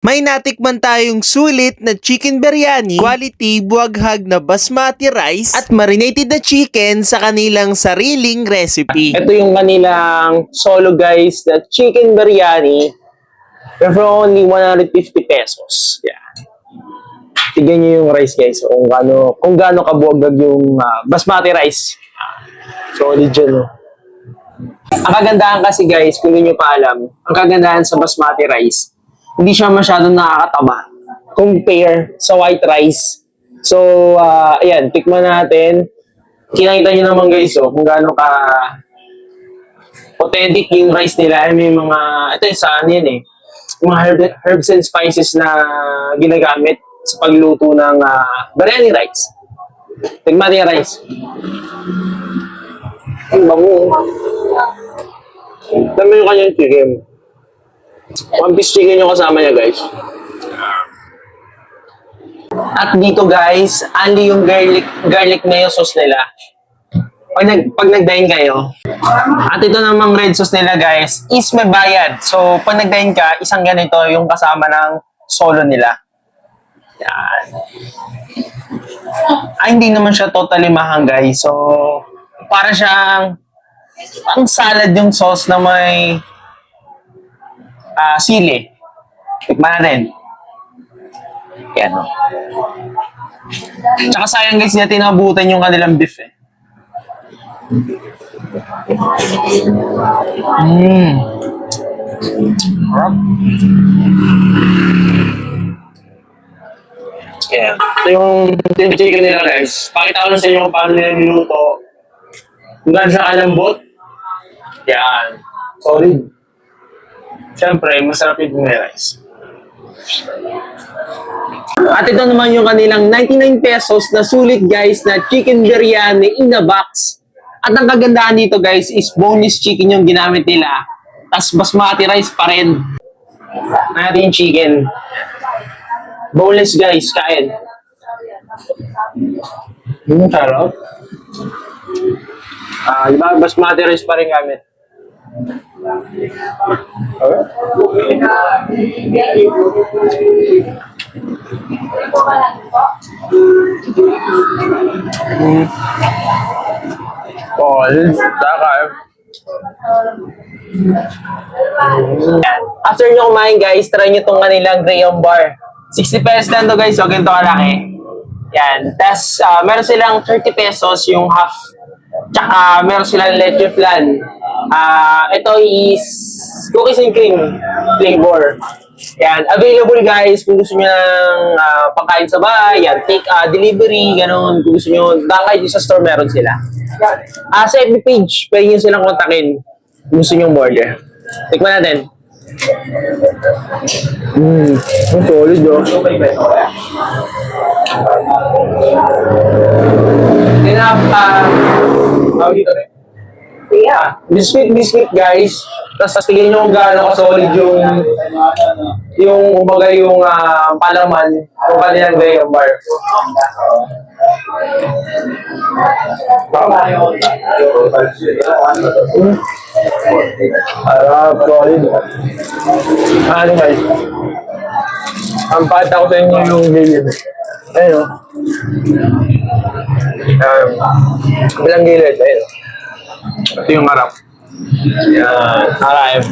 May natikman tayong sulit na chicken biryani, quality buwaghag na basmati rice, at marinated na chicken sa kanilang sariling recipe. Ito yung kanilang solo guys, na chicken biryani for only 150 pesos. Yeah. Tignan nyo yung rice guys, kung gaano kabuwaghag yung basmati rice. Solid dyan. No? Ang kagandahan kasi guys, kung hindi nyo pa alam, ang kagandahan sa basmati rice, hindi siya masyadong nakakataba compare sa white rice. So, ayan, tikman natin. Kinakita nyo naman guys, kung gaano ka authentic yung rice nila. May mga, ito yung saan yan mga herbs and spices na ginagamit sa pagluto ng biryani rice. Tikman natin yung rice. Ang bango. Tama yung kanyang chicken. One piece chicken yung kasama niya, guys. At dito, guys, only yung garlic mayo sauce nila. Pag nag-dine kayo. At ito namang red sauce nila, guys, is may bayad. So, pag nag-dine ka, isang ganito yung kasama ng solo nila. Yan. Hindi naman siya totally mahang, guys. So, para siyang ang salad yung sauce na may sili. Tikman natin. Yan, no? Tsaka sayang guys, na tinabutan yung kanilang beef Yeah. Ito yung chicken nila guys. Pakita ko lang sa inyo kung paano nila niluto. Kung gaano siya kalambot. Yan. Solid. Siyempre, masarap yung rice. At ito naman yung kanilang 99 pesos na sulit guys na chicken biryani in a box. At ang kagandahan dito guys is boneless chicken yung ginamit nila. Tapos basmati rice pa rin. Natin yung chicken. Boneless guys, kain. Sarap. Diba, basmati rice pa rin gamit. After nyo kumain guys, try nyo tong kanilang Graham bar. 60 pesos lang to guys, so ganito kalaki. Yan. Tapos, meron silang 30 pesos yung half. Tsaka, meron silang leche flan. Ito is cookies and cream flavor. Yan. Available guys, kung gusto nyo ng pagkain sa bahay, yan, take delivery, gano'n. Kung gusto nyo, kahit sa store meron sila. Sa FB page, pwede nyo silang kontakin kung gusto nyo order. Tikman natin. Ang solid biscuit guys. Tapos tignan nyo kung gaano ka-solid yung umaga yung palaman kung kanilang Graham bar. Harap, solid. Ano guys? Ang pata ko sa inyo yung gilid. Ayun o. Bilang gilid. Ayun. Ito yung harap. Yan. Harap.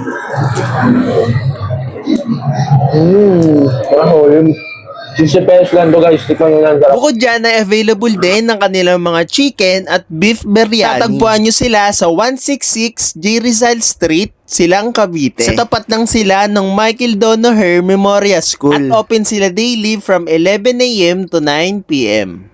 Yun. 60 pesos lang to guys. Tikman nyo lang. Bukod dyan ay available din ng kanilang mga chicken at beef biryani. Tatagpuan nyo sila sa 166 J. Rizal Street, Silang Cavite. Sa tapat ng sila ng Michael Donoher Memorial School. At open sila daily from 11 AM to 9 PM.